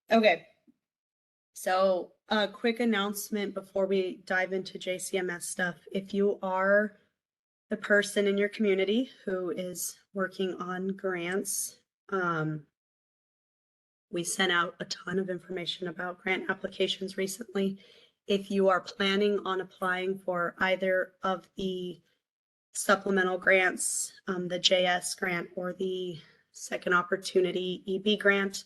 Okay, so a quick announcement before we dive into JCMS stuff. If you are the person in your community who is working on grants, we sent out a ton of information about grant applications recently. If you are planning on applying for either of the supplemental grants, the JS grant or the Second Opportunity EB grant,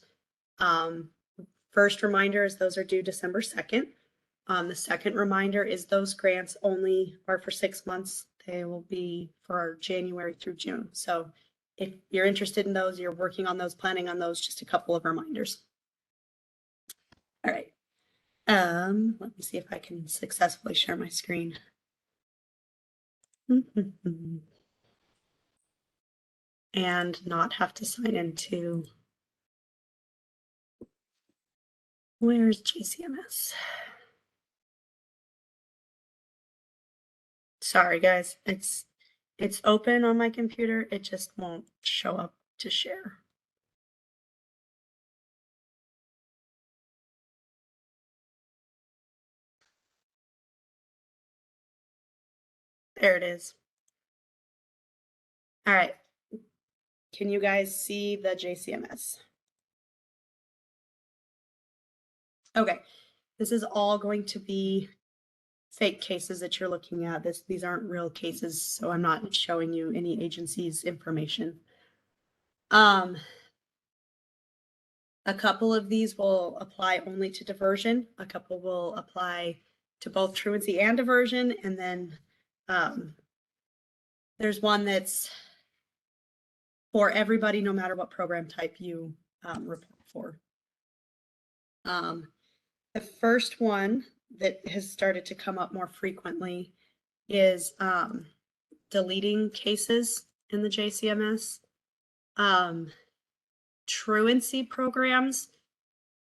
first reminder is those are due December 2nd. The second reminder is those grants only are for 6 months. They will be for January through June. So if you're interested in those, you're working on those, planning on those, just a couple of reminders. All right. Let me see if I can successfully share my screen. And not have to sign into, where's JCMS? Sorry guys, it's open on my computer. It just won't show up to share. There it is. All right. Can you guys see the JCMS? Okay. This is all going to be fake cases that you're looking at. These aren't real cases, so I'm not showing you any agency's information. A couple of these will apply only to diversion. A couple will apply to both truancy and diversion. And then there's one that's for everybody, no matter what program type you report for. The first one that has started to come up more frequently is deleting cases in the JCMS. Truancy programs,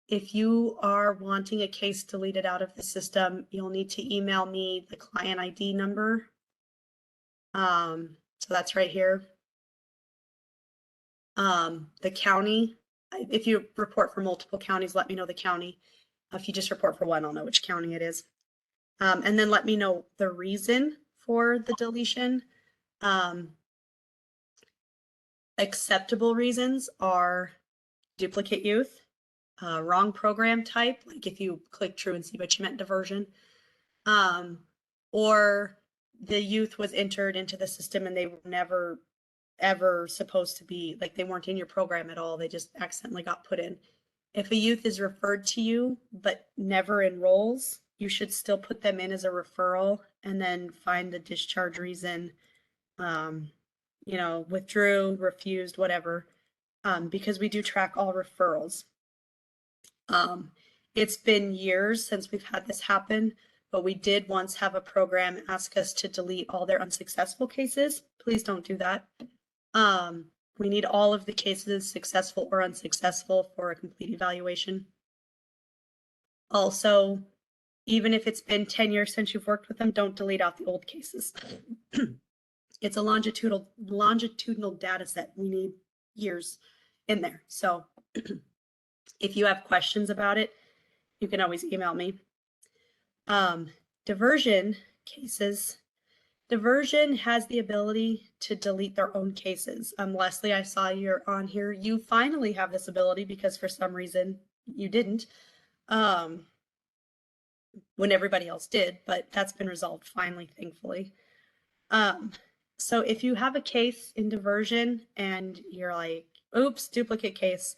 if you are wanting a case deleted out of the system, you'll need to email me the client ID number. So that's right here. The county, if you report for multiple counties, let me know the county. If you just report for one, I'll know which county it is. And then let me know the reason for the deletion. Acceptable reasons are duplicate youth, wrong program type, like if you click truancy but you meant diversion, or the youth was entered into the system and they were never ever supposed to be, like they weren't in your program at all, they just accidentally got put in. If a youth is referred to you but never enrolls, you should still put them in as a referral and then find the discharge reason, you know, withdrew, refused, whatever, because we do track all referrals. It's been years since we've had this happen, but we did once have a program ask us to delete all their unsuccessful cases. Please don't do that. We need all of the cases, successful or unsuccessful, for a complete evaluation. Also, even if it's been 10 years since you've worked with them, don't delete out the old cases. It's a longitudinal data set. We need years in there. So if you have questions about it, you can always email me. Diversion cases. Diversion has the ability to delete their own cases. Leslie, I saw you're on here. You finally have this ability because for some reason you didn't, when everybody else did, but that's been resolved finally, thankfully. So if you have a case in diversion and you're like, oops, duplicate case,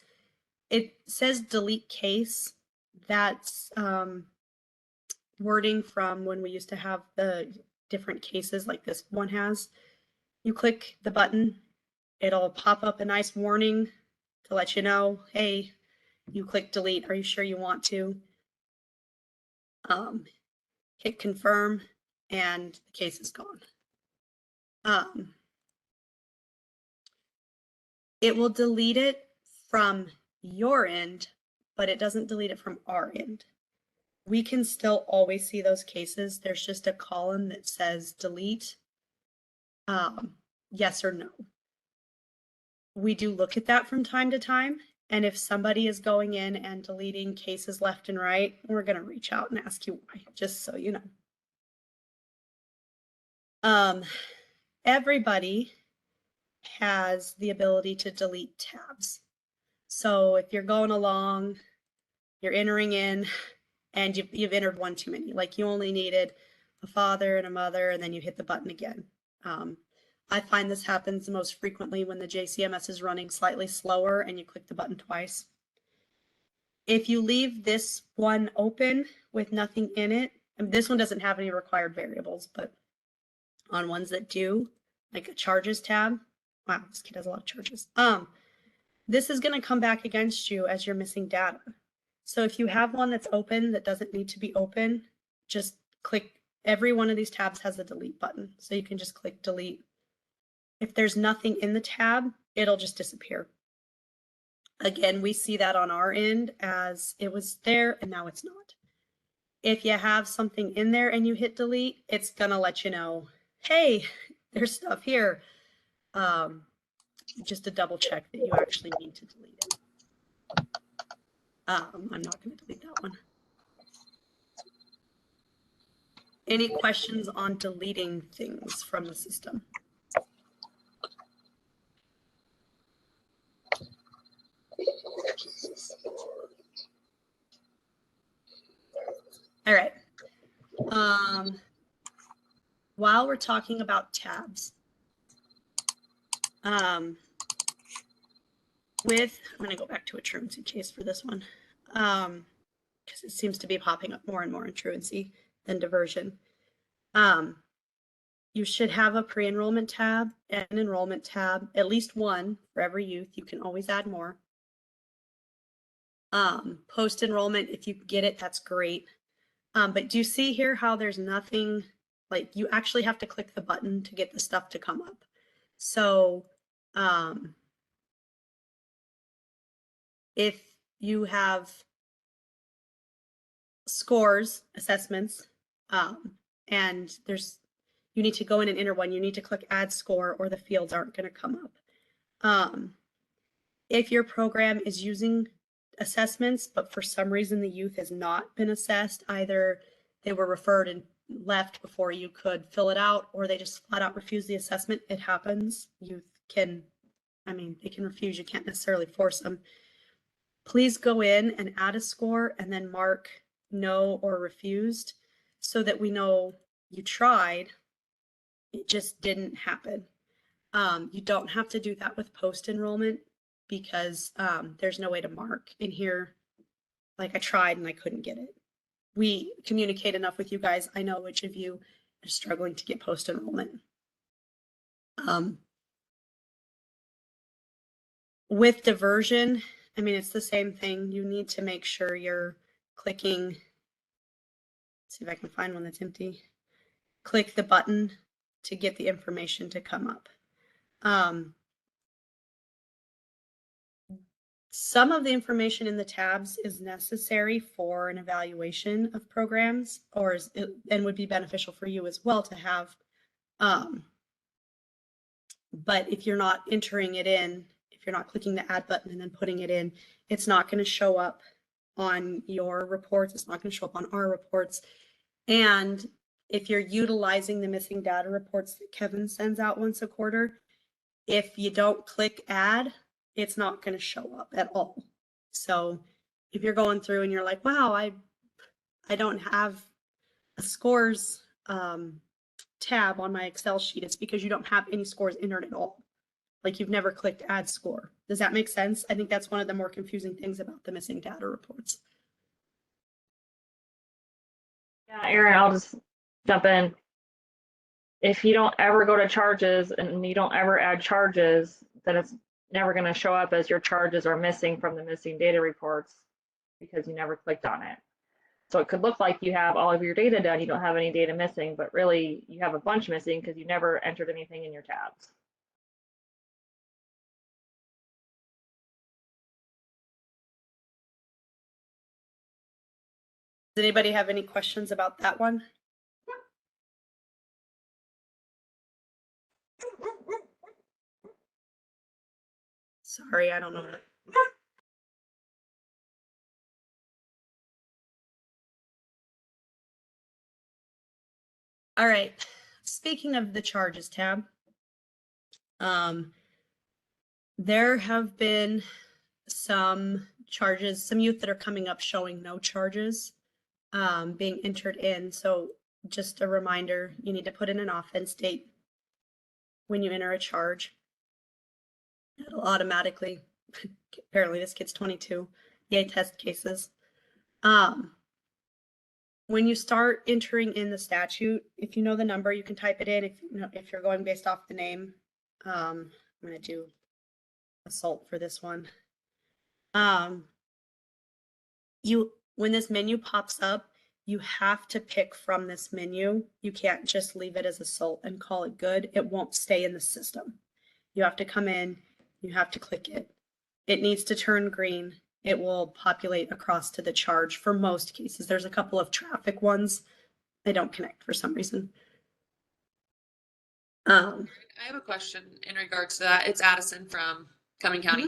it says delete case. That's wording from when we used to have the different cases like this one has. You click the button, it'll pop up a nice warning to let you know, hey, you click delete. Are you sure you want to? Hit confirm and the case is gone. It will delete it from your end, but it doesn't delete it from our end. We can still always see those cases. There's just a column that says delete, yes or no. We do look at that from time to time. And if somebody is going in and deleting cases left and right, we're going to reach out and ask you why, just so you know. Everybody has the ability to delete tabs. So if you're going along, you're entering in, and you've entered one too many, like you only needed a father and a mother, and then you hit the button again. I find this happens most frequently when the JCMS is running slightly slower and you click the button twice. If you leave this one open with nothing in it, and this one doesn't have any required variables, but on ones that do, like a charges tab, wow, this kid has a lot of charges. This is going to come back against you as you're missing data. So if you have one that's open that doesn't need to be open, just click, every one of these tabs has a delete button. So you can just click delete. If there's nothing in the tab, it'll just disappear. Again, we see that on our end as it was there and now it's not. If you have something in there and you hit delete, it's gonna let you know, hey, there's stuff here. Just to double check that you actually need to delete it. I'm not going to delete that one. Any questions on deleting things from the system? All right. While we're talking about tabs, I'm going to go back to a truancy case for this one, because it seems to be popping up more and more in truancy than diversion. You should have a pre-enrollment tab and an enrollment tab, at least one for every youth. You can always add more. Post-enrollment, if you get it, that's great. But do you see here how there's nothing, like you actually have to click the button to get the stuff to come up. So if you have scores, assessments, and you need to go in and enter one, you need to click add score or the fields aren't going to come up. If your program is using assessments, but for some reason the youth has not been assessed, either they were referred and left before you could fill it out, or they just flat out refuse the assessment. It happens. Youth can, they can refuse. You can't necessarily force them. Please go in and add a score and then mark no or refused so that we know you tried. It just didn't happen. You don't have to do that with post-enrollment because there's no way to mark in here, like I tried and I couldn't get it. We communicate enough with you guys. I know which of you are struggling to get post-enrollment. With diversion, it's the same thing. You need to make sure you're clicking, see if I can find one that's empty. Click the button to get the information to come up. Some of the information in the tabs is necessary for an evaluation of programs, and would be beneficial for you as well to have. But if you're not entering it in, if you're not clicking the add button and then putting it in, it's not going to show up on your reports. It's not going to show up on our reports. And if you're utilizing the missing data reports that Kevin sends out once a quarter, if you don't click add, it's not going to show up at all. So if you're going through and you're like, wow, I don't have a scores tab on my Excel sheet, it's because you don't have any scores entered at all. Like you've never clicked add score. Does that make sense? I think that's one of the more confusing things about the missing data reports. Yeah, Aaron, I'll just jump in. If you don't ever go to charges and you don't ever add charges, then it's never going to show up as your charges are missing from the missing data reports because you never clicked on it. So it could look like you have all of your data done, you don't have any data missing, but really you have a bunch missing because you never entered anything in your tabs. Does anybody have any questions about that one? Sorry, I don't know. All right. Speaking of the charges tab, there have been some charges, some youth that are coming up showing no charges being entered in. So just a reminder, you need to put in an offense date when you enter a charge. It'll automatically, apparently this kid's 22, yay test cases. When you start entering in the statute, if you know the number, you can type it in. If you're going based off the name, I'm going to do assault for this one. When this menu pops up, you have to pick from this menu. You can't just leave it as assault and call it good. It won't stay in the system. You have to come in, you have to click it. It needs to turn green. It will populate across to the charge for most cases. There's a couple of traffic ones. They don't connect for some reason. I have a question in regards to that. It's Addison from Cumming County.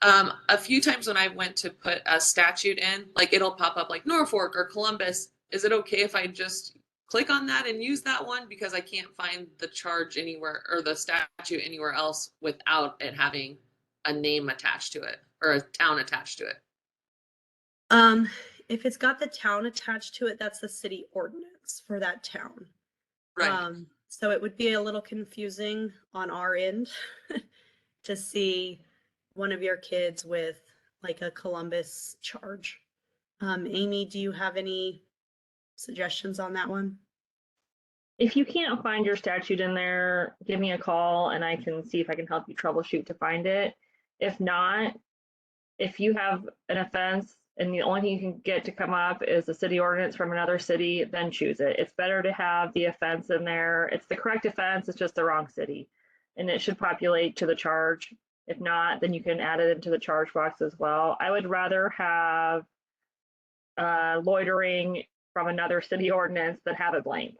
A few times when I went to put a statute in, like it'll pop up like Norfolk or Columbus. Is it okay if I just click on that and use that one because I can't find the charge anywhere or the statute anywhere else without it having a name attached to it or a town attached to it? If it's got the town attached to it, that's the city ordinance for that town. Right. So it would be a little confusing on our end to see one of your kids with like a Columbus charge. Amy, do you have any suggestions on that one? If you can't find your statute in there, give me a call and I can see if I can help you troubleshoot to find it. If not, if you have an offense and the only thing you can get to come up is the city ordinance from another city, then choose it. It's better to have the offense in there. It's the correct offense, it's just the wrong city. And it should populate to the charge. If not, then you can add it into the charge box as well. I would rather have loitering from another city ordinance than have it blank.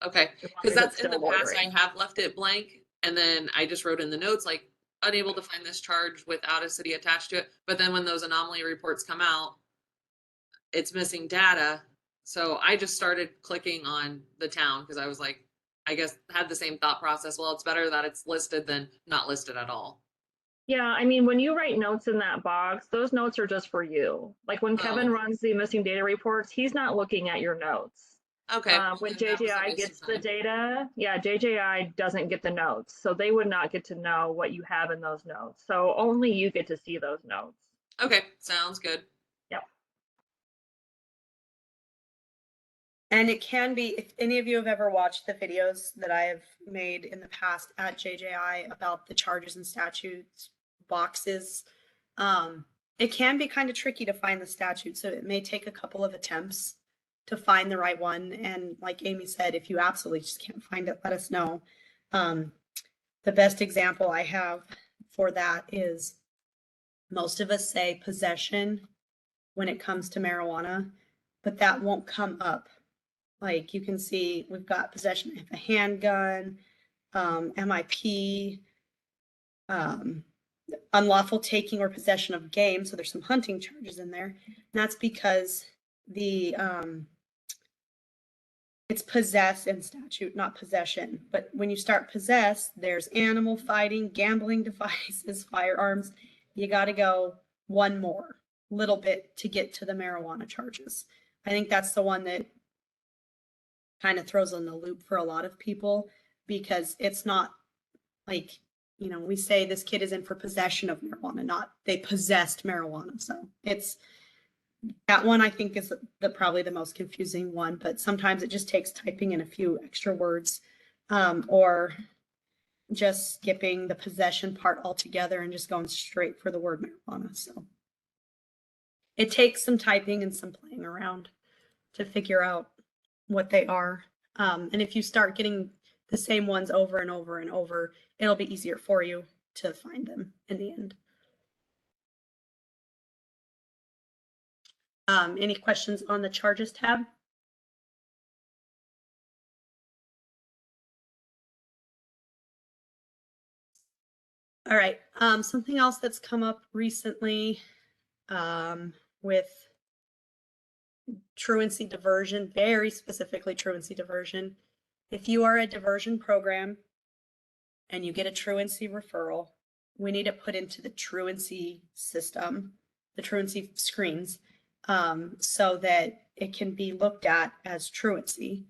Okay, because that's in the past I have left it blank and then I just wrote in the notes like unable to find this charge without a city attached to it. But then when those anomaly reports come out, it's missing data. So I just started clicking on the town because I was like, I guess had the same thought process. Well, it's better that it's listed than not listed at all. Yeah, I mean, when you write notes in that box, those notes are just for you. Like when Kevin runs the missing data reports, he's not looking at your notes. Okay. When JJI gets the data, yeah, JJI doesn't get the notes. So they would not get to know what you have in those notes. So only you get to see those notes. Okay, sounds good. Yep. And it can be, if any of you have ever watched the videos that I have made in the past at JJI about the charges and statutes boxes, it can be kind of tricky to find the statute. So it may take a couple of attempts to find the right one. And like Amy said, if you absolutely just can't find it, let us know. The best example I have for that is most of us say possession when it comes to marijuana, but that won't come up. Like you can see, we've got possession of a handgun, MIP, unlawful taking or possession of game. So there's some hunting charges in there. And that's because the it's possess in statute, not possession. But when you start possess, there's animal fighting, gambling devices, firearms. You got to go one more little bit to get to the marijuana charges. I think that's the one that kind of throws in the loop for a lot of people because it's not like, you know, we say this kid is in for possession of marijuana, not they possessed marijuana. So it's that one I think is probably the most confusing one, but sometimes it just takes typing in a few extra words or just skipping the possession part altogether and just going straight for the word marijuana. So it takes some typing and some playing around to figure out what they are. And if you start getting the same ones over and over and over, it'll be easier for you to find them in the end. Any questions on the charges tab? All right, something else that's come up recently with truancy diversion, very specifically truancy diversion, If you are a diversion program and you get a truancy referral, we need to put into the truancy system, the truancy screens, so that it can be looked at as truancy.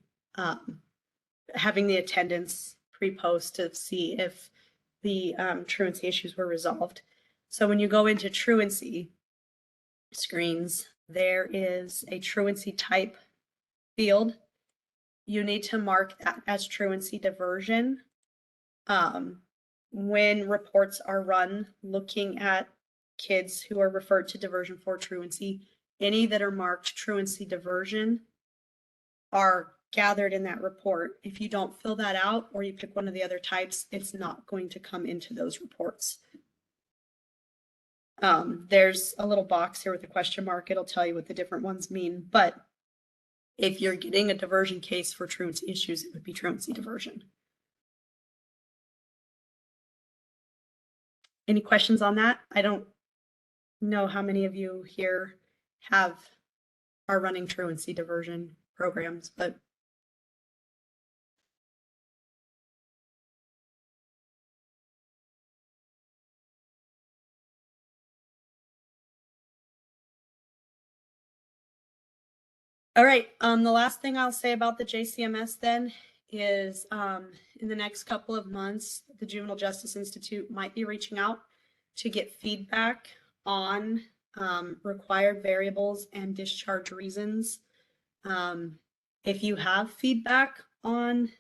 Having the attendance pre-post to see if the truancy issues were resolved. So when you go into truancy screens, there is a truancy type field. You need to mark that as truancy diversion. When reports are run looking at kids who are referred to diversion for truancy, any that are marked truancy diversion are gathered in that report. If you don't fill that out or you pick one of the other types, it's not going to come into those reports. There's a little box here with a question mark. It'll tell you what the different ones mean. But if you're getting a diversion case for truancy issues, it would be truancy diversion. Any questions on that? I don't know how many of you here are running truancy diversion programs, but all right. The last thing I'll say about the JCMS then is in the next couple of months, the Juvenile Justice Institute might be reaching out to get feedback on required variables and discharge reasons. If you have feedback on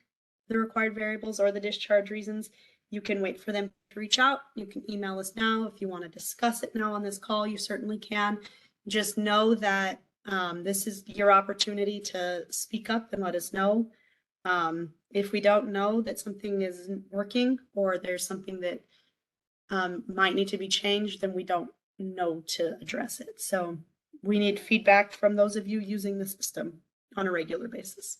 the required variables or the discharge reasons, you can wait for them to reach out. You can email us now. If you want to discuss it now on this call, you certainly can. Just know that this is your opportunity to speak up and let us know. If we don't know that something isn't working or there's something that might need to be changed, then we don't know to address it. So we need feedback from those of you using the system on a regular basis.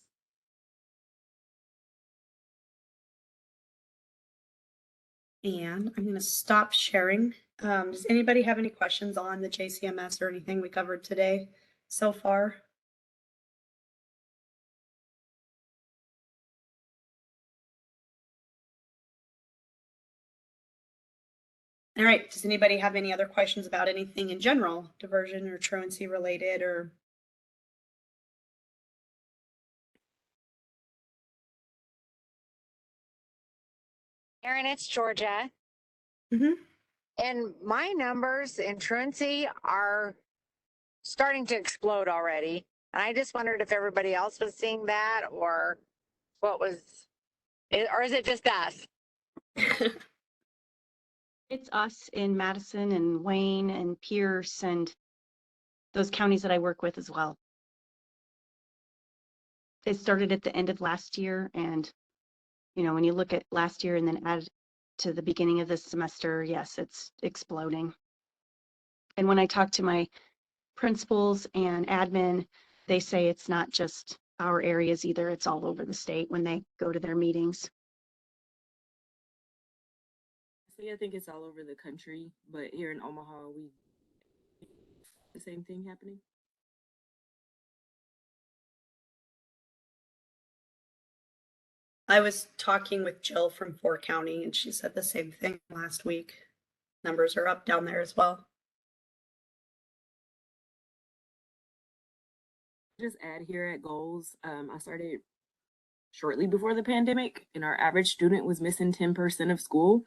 And I'm going to stop sharing. Does anybody have any questions on the JCMS or anything we covered today so far? All right. Does anybody have any other questions about anything in general, diversion or truancy related or? Erin, it's Georgia. Mm-hmm. And my numbers in truancy are starting to explode already. And I just wondered if everybody else was seeing that or what was, or is it just us? It's us in Madison and Wayne and Pierce and those counties that I work with as well. It started at the end of last year, and you know, when you look at last year and then add to the beginning of this semester, yes, it's exploding. And when I talk to my principals and admin, they say it's not just our areas either, it's all over the state when they go to their meetings. I think it's all over the country, but here in Omaha, we the same thing happening. I was talking with Jill from 4 County and she said the same thing last week. Numbers are up down there as well. Just add here at Goals, I started shortly before the pandemic, and our average student was missing 10% of school.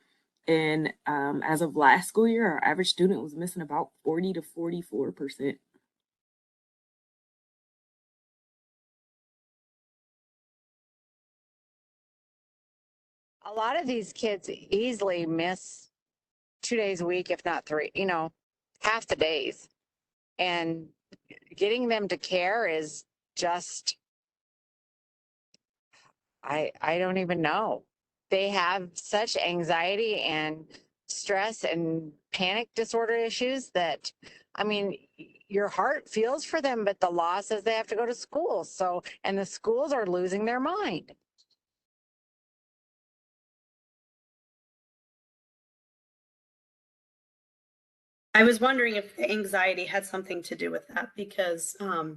And as of last school year, our average student was missing about 40 to 44%. A lot of these kids easily miss 2 days a week, if not 3, you know, half the days. And getting them to care is just, I don't even know. They have such anxiety and stress and panic disorder issues that, I mean, your heart feels for them, but the law says they have to go to school. So, and the schools are losing their mind. I was wondering if the anxiety had something to do with that because a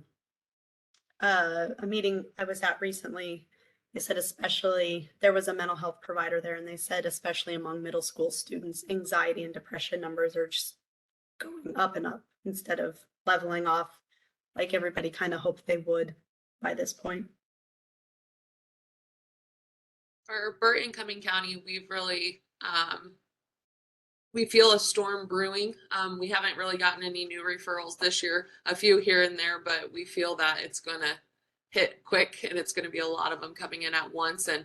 meeting I was at recently, They said especially, there was a mental health provider there, and they said especially among middle school students, anxiety and depression numbers are just going up and up instead of leveling off like everybody kind of hoped they would by this point. For Burt and Cumming County, we've really, we feel a storm brewing. We haven't really gotten any new referrals this year, a few here and there, but we feel that it's going to hit quick and it's going to be a lot of them coming in at once. And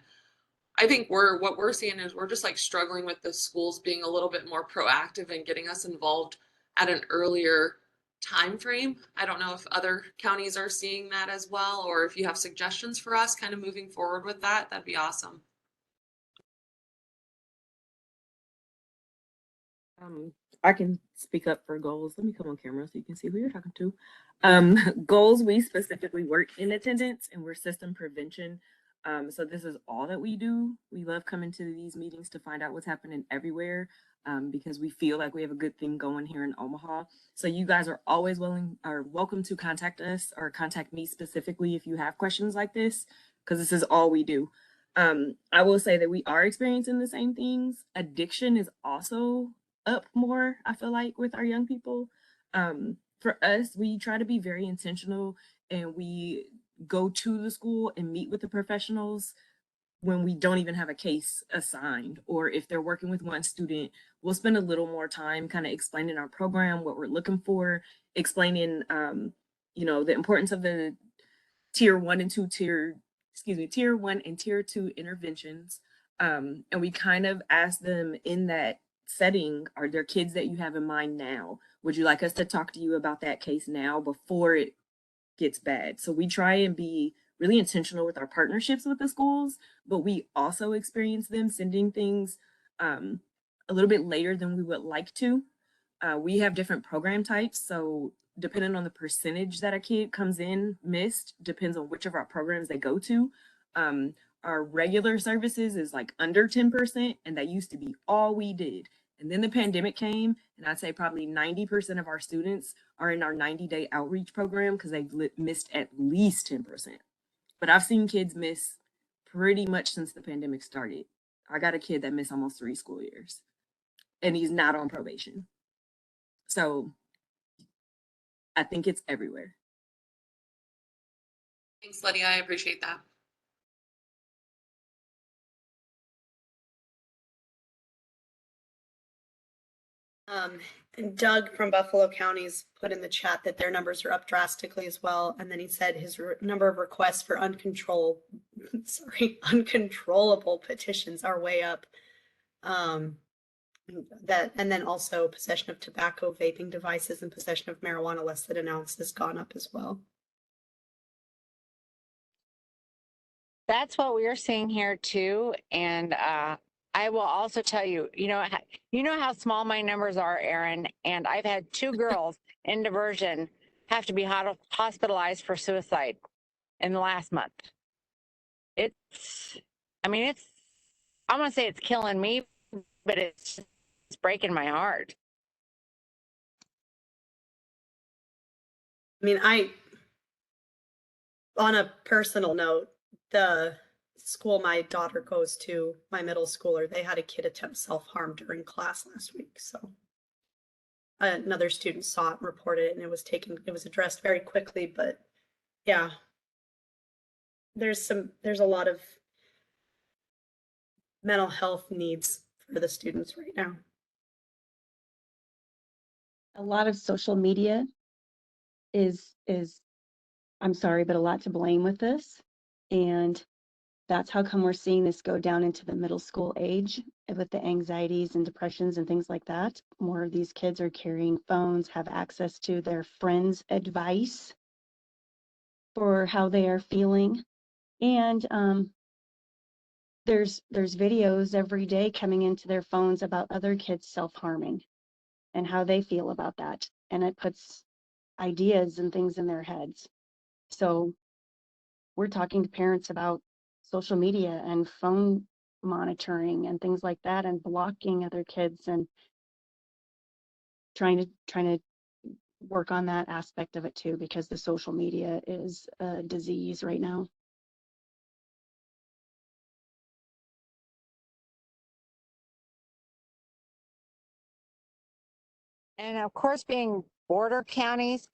I think what we're seeing is we're just like struggling with the schools being a little bit more proactive and getting us involved at an earlier time frame. I don't know if other counties are seeing that as well, or if you have suggestions for us kind of moving forward with that, that'd be awesome. I can speak up for goals. Let me come on camera so you can see who you're talking to. Goals, we specifically work in attendance and we're system prevention. So this is all that we do. We love coming to these meetings to find out what's happening everywhere, because we feel like we have a good thing going here in Omaha. So you guys are always welcome to contact us or contact me specifically if you have questions like this, because this is all we do. I will say that we are experiencing the same things. Addiction is also up more, I feel like, with our young people. For us, we try to be very intentional and we go to the school and meet with the professionals when we don't even have a case assigned, or if they're working with one student, we'll spend a little more time kind of explaining our program, what we're looking for, explaining, the importance of the tier 1 and 2 tier 1 and tier 2 interventions. And we kind of ask them in that setting, are there kids that you have in mind now? Would you like us to talk to you about that case now before it gets bad? So we try and be really intentional with our partnerships with the schools, but we also experience them sending things a little bit later than we would like to. We have different program types, so depending on the percentage that a kid comes in missed, depends on which of our programs they go to. Our regular services is like under 10%, and that used to be all we did. And then the pandemic came, and I'd say probably 90% of our students are in our 90-day outreach program because they've missed at least 10%. But I've seen kids miss pretty much since the pandemic started. I got a kid that missed almost 3 school years, and he's not on probation. So I think it's everywhere. Thanks, Lydia. I appreciate that. And Doug from Buffalo County's put in the chat that their numbers are up drastically as well. And then he said his number of requests for uncontrollable petitions are way up. And then also possession of tobacco, vaping devices, and possession of marijuana less than an ounce has gone up as well. That's what we're seeing here too. And I will also tell you, you know how small my numbers are, Aaron, and I've had 2 girls in diversion have to be hospitalized for suicide in the last month. I'm going to say it's killing me, but it's breaking my heart. I mean, on a personal note, the school my daughter goes to, my middle schooler, they had a kid attempt self-harm during class last week. So another student saw it and reported it, and it was addressed very quickly. But yeah, there's a lot of mental health needs for the students right now. A lot of social media is I'm sorry, but a lot to blame with this. And that's how come we're seeing this go down into the middle school age with the anxieties and depressions and things like that. More of these kids are carrying phones, have access to their friends' advice for how they are feeling. And there's videos every day coming into their phones about other kids self-harming and how they feel about that. And it puts ideas and things in their heads. So we're talking to parents about social media and phone monitoring and things like that, and blocking other kids, and trying to work on that aspect of it too, because the social media is a disease right now. And of course, being border counties,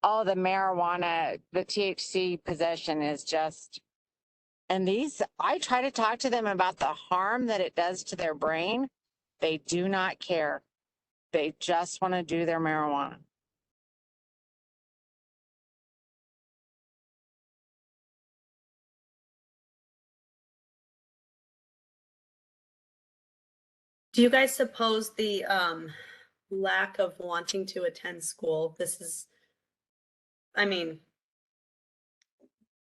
all the marijuana, the THC possession is just, and these, I try to talk to them about the harm that it does to their brain. They do not care. They just want to do their marijuana. Do you guys suppose the lack of wanting to attend school, this is, I mean,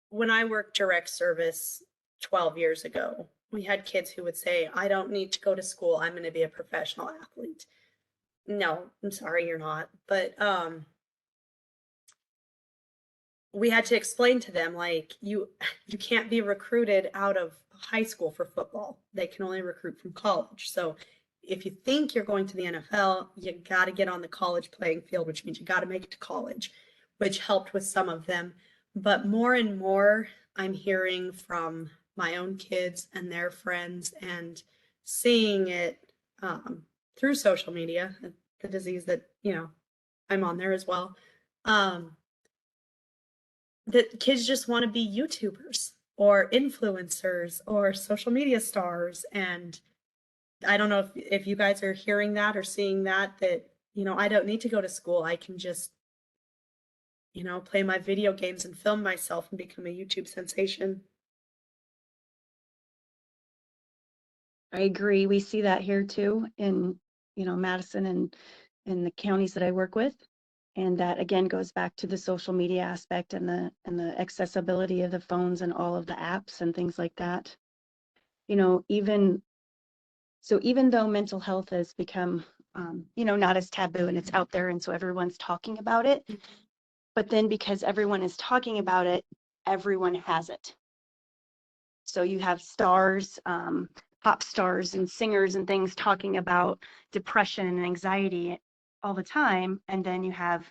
when I worked direct service 12 years ago, we had kids who would say, I don't need to go to school. I'm going to be a professional athlete. No, I'm sorry, you're not. But we had to explain to them, like, you can't be recruited out of high school for football. They can only recruit from college. So if you think you're going to the NFL, you got to get on the college playing field, which means you got to make it to college, which helped with some of them. But more and more, I'm hearing from my own kids and their friends and seeing it through social media, the disease that, you know, I'm on there as well. That kids just want to be YouTubers or influencers or social media stars. And I don't know if you guys are hearing that or seeing that, you know, I don't need to go to school. I can just, you know, play my video games and film myself and become a YouTube sensation. I agree. We see that here too in, you know, Madison and in the counties that I work with. And that again goes back to the social media aspect and the accessibility of the phones and all of the apps and things like that. You know, even though mental health has become, you know, not as taboo and it's out there, and so everyone's talking about it, but then because everyone is talking about it, everyone has it. So you have stars, pop stars and singers and things talking about depression and anxiety all the time, and then you have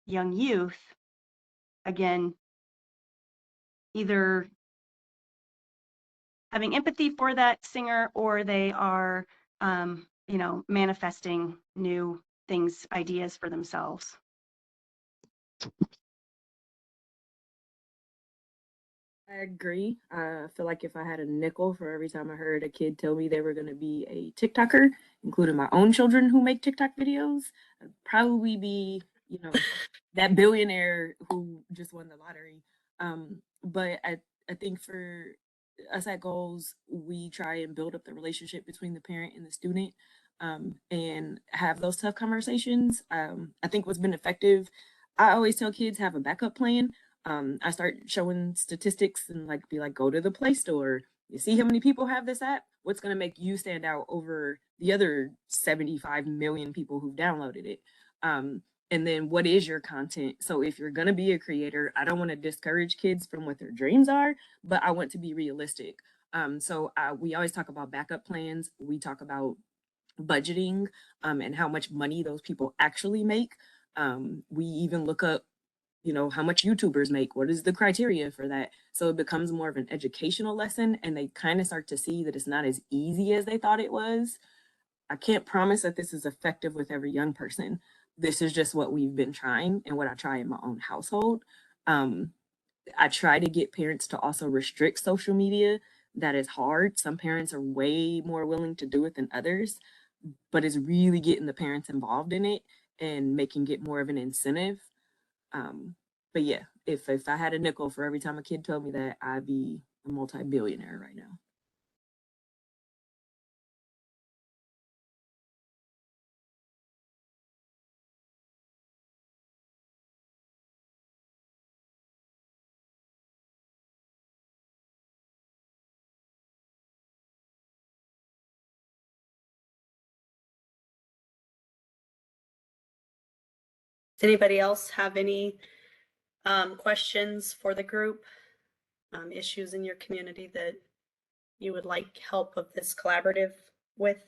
young youth, again, either having empathy for that singer or they are, you know, manifesting new things, ideas for themselves. I agree. I feel like if I had a nickel for every time I heard a kid tell me they were going to be a TikToker, including my own children who make TikTok videos, I'd probably be, you know, that billionaire who just won the lottery. But I think for us at Goals, we try and build up the relationship between the parent and the student, and have those tough conversations. I think what's been effective, I always tell kids have a backup plan. I start showing statistics and like be like, go to the Play Store. You see how many people have this app? What's going to make you stand out over the other 75 million people who've downloaded it? And then what is your content? So if you're going to be a creator, I don't want to discourage kids from what their dreams are, but I want to be realistic. So we always talk about backup plans. We talk about budgeting, and how much money those people actually make. We even look up, you know, how much YouTubers make, what is the criteria for that? So it becomes more of an educational lesson, and they kind of start to see that it's not as easy as they thought it was. I can't promise that this is effective with every young person. This is just what we've been trying and what I try in my own household. I try to get parents to also restrict social media. That is hard. Some parents are way more willing to do it than others, but it's really getting the parents involved in it and making it more of an incentive. But yeah, if I had a nickel for every time a kid told me that, I'd be a multi-billionaire right now. Does anybody else have any questions for the group? Issues in your community that you would like help of this collaborative with?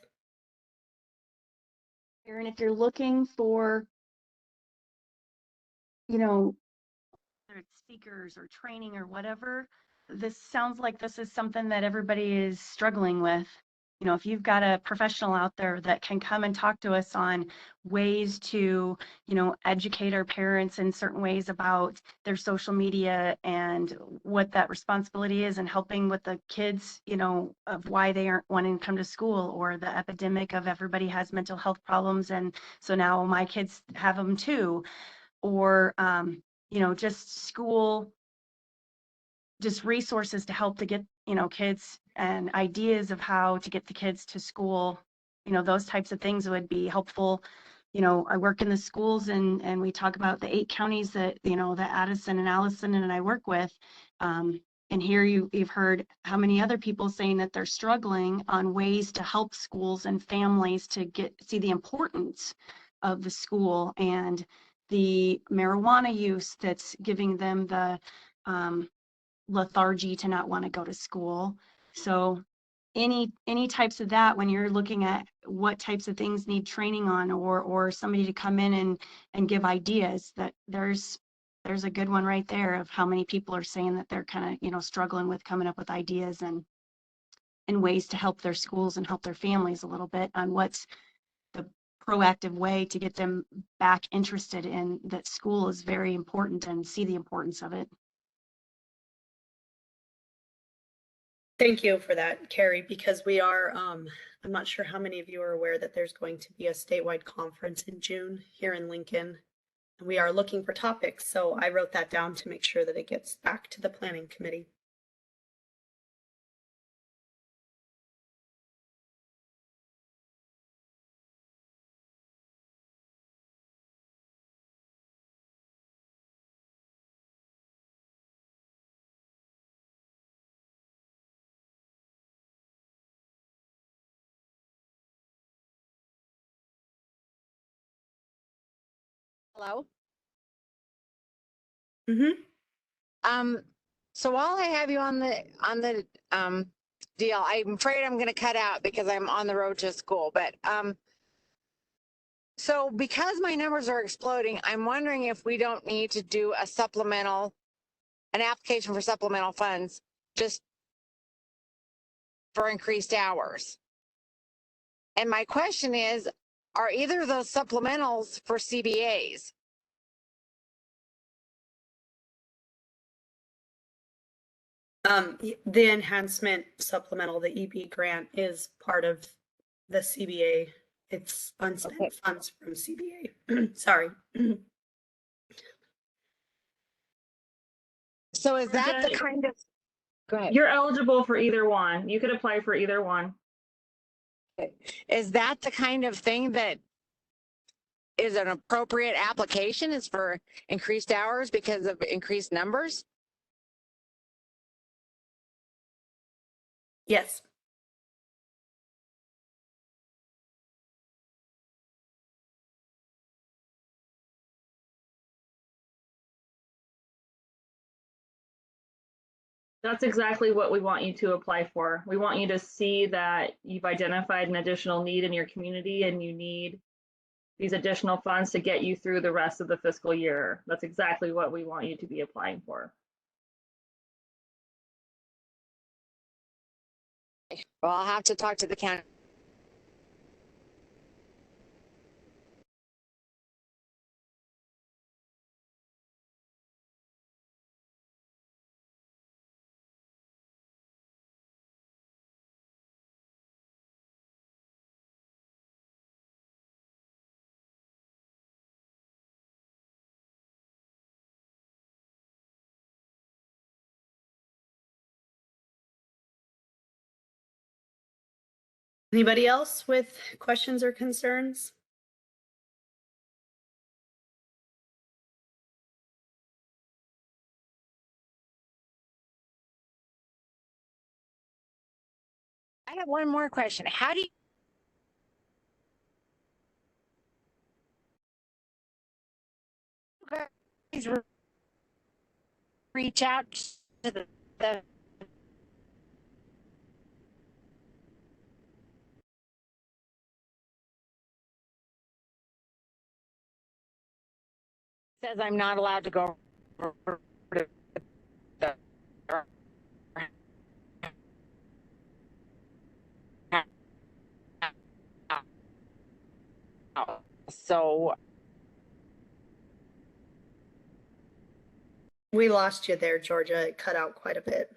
And if you're looking for, you know, whether it's speakers or training or whatever, this sounds like this is something that everybody is struggling with. you know, if you've got a professional out there that can come and talk to us on ways to, you know, educate our parents in certain ways about their social media and what that responsibility is, and helping with the kids, you know, of why they aren't wanting to come to school, or the epidemic of everybody has mental health problems, and so now my kids have them too, or you know, just school, just resources to help to get, you know, kids, and ideas of how to get the kids to school, you know, those types of things would be helpful. You know, I work in the schools, and we talk about the 8 counties that, you know, that Addison and Allison and I work with. And here you've heard how many other people saying that they're struggling on ways to help schools and families to see the importance of the school, and the marijuana use that's giving them the lethargy to not want to go to school. So any types of that, when you're looking at what types of things need training on, or somebody to come in and give ideas, that there's a good one right there of how many people are saying that they're kind of, you know, struggling with coming up with ideas and ways to help their schools and help their families a little bit on what's the proactive way to get them back interested in that school is very important and see the importance of it. Thank you for that, Carrie, because we are, I'm not sure how many of you are aware that there's going to be a statewide conference in June here in Lincoln. And we are looking for topics, so I wrote that down to make sure that it gets back to the planning committee. Hello? Mm-hmm. So while I have you on the deal, I'm afraid I'm going to cut out because I'm on the road to school. But so because my numbers are exploding, I'm wondering if we don't need to do an application for supplemental funds just for increased hours. And my question is, are either of those supplementals for CBAs? The enhancement supplemental, the EB grant, is part of the CBA. It's unspent funds from CBA. Sorry. So is that the kind of, go ahead. You're eligible for either one. You could apply for either one. Is that the kind of thing that is an appropriate application, is for increased hours because of increased numbers? Yes. That's exactly what we want you to apply for. We want you to see that you've identified an additional need in your community and you need these additional funds to get you through the rest of the fiscal year. That's exactly what we want you to be applying for. Well, I'll have to talk to the county. Anybody else with questions or concerns? I have one more question. How do you guys reach out to the says I'm not allowed to go over to the So We lost you there, Georgia. It cut out quite a bit.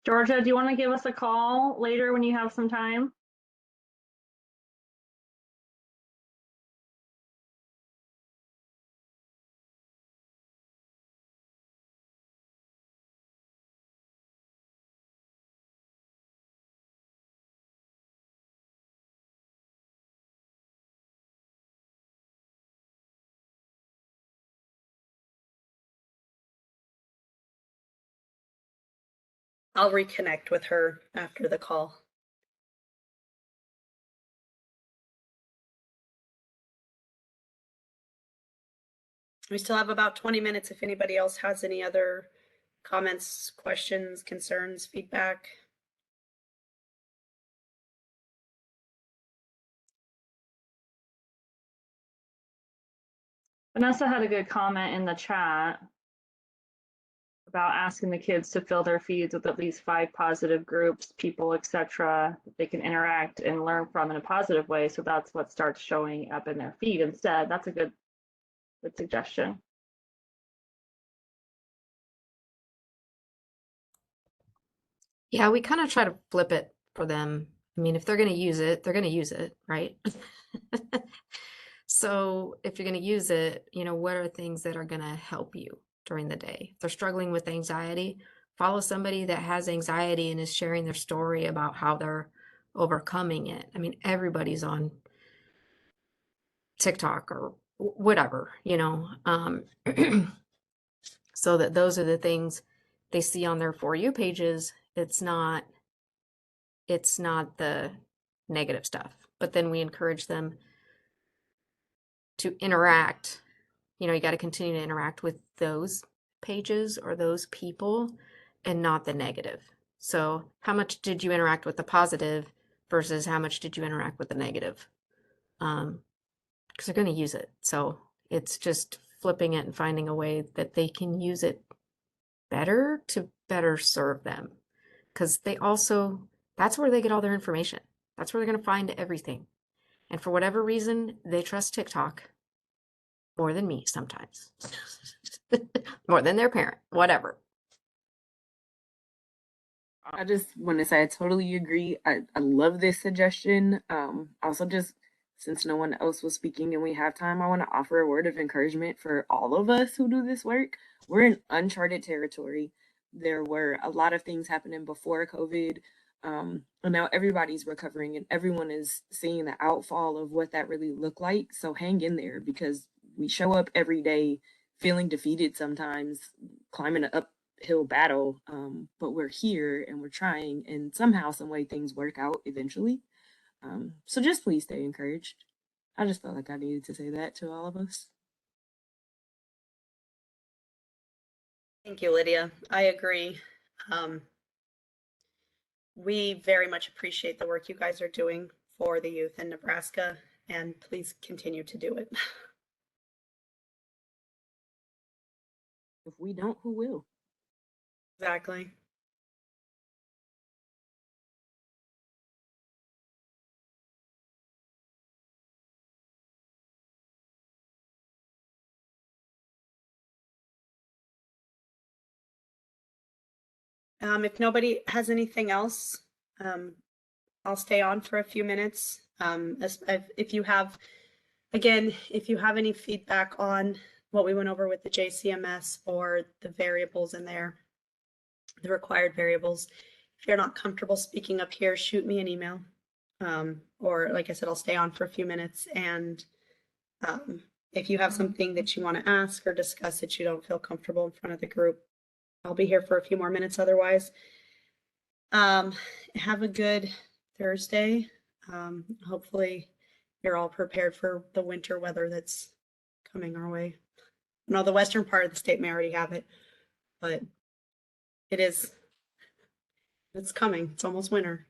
Georgia, do you want to give us a call later when you have some time? I'll reconnect with her after the call. We still have about 20 minutes if anybody else has any other comments, questions, concerns, feedback. Vanessa had a good comment in the chat about asking the kids to fill their feeds with at least 5 positive groups, people, etc. that they can interact and learn from in a positive way. So that's what starts showing up in their feed instead. That's a good suggestion. Yeah, we kind of try to flip it for them. I mean, if they're going to use it, they're going to use it, right? So if you're going to use it, you know, what are things that are going to help you during the day? If they're struggling with anxiety, follow somebody that has anxiety and is sharing their story about how they're overcoming it. I mean, everybody's on TikTok or whatever, you know. So that those are the things they see on their For You pages. It's not the negative stuff. But then we encourage them to interact. You know, you got to continue to interact with those pages or those people and not the negative. So how much did you interact with the positive versus how much did you interact with the negative? Because they're going to use it. So it's just flipping it and finding a way that they can use it better to better serve them. Because they also, that's where they get all their information. That's where they're going to find everything. And for whatever reason, they trust TikTok more than me sometimes, more than their parent, whatever. I just want to say I totally agree. I love this suggestion. Also, just since no one else was speaking and we have time, I want to offer a word of encouragement for all of us who do this work. We're in uncharted territory. There were a lot of things happening before COVID, and now everybody's recovering and everyone is seeing the outfall of what that really looked like. So hang in there, because we show up every day feeling defeated sometimes, climbing an uphill battle, but we're here and we're trying, and somehow, some way, things work out eventually. So just please stay encouraged. I just felt like I needed to say that to all of us. Thank you, Lydia. I agree. We very much appreciate the work you guys are doing for the youth in Nebraska, and please continue to do it. If we don't, who will? Exactly. If nobody has anything else, I'll stay on for a few minutes. If you have, again, if you have any feedback on what we went over with the JCMS or the variables in there, the required variables, if you're not comfortable speaking up here, shoot me an email. Or like I said, I'll stay on for a few minutes. And if you have something that you want to ask or discuss that you don't feel comfortable in front of the group, I'll be here for a few more minutes otherwise. Have a good Thursday. Hopefully you're all prepared for the winter weather that's coming our way. No, the western part of the state may already have it, but it's coming. It's almost winter.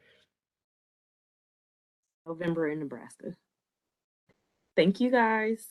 November in Nebraska. Thank you guys.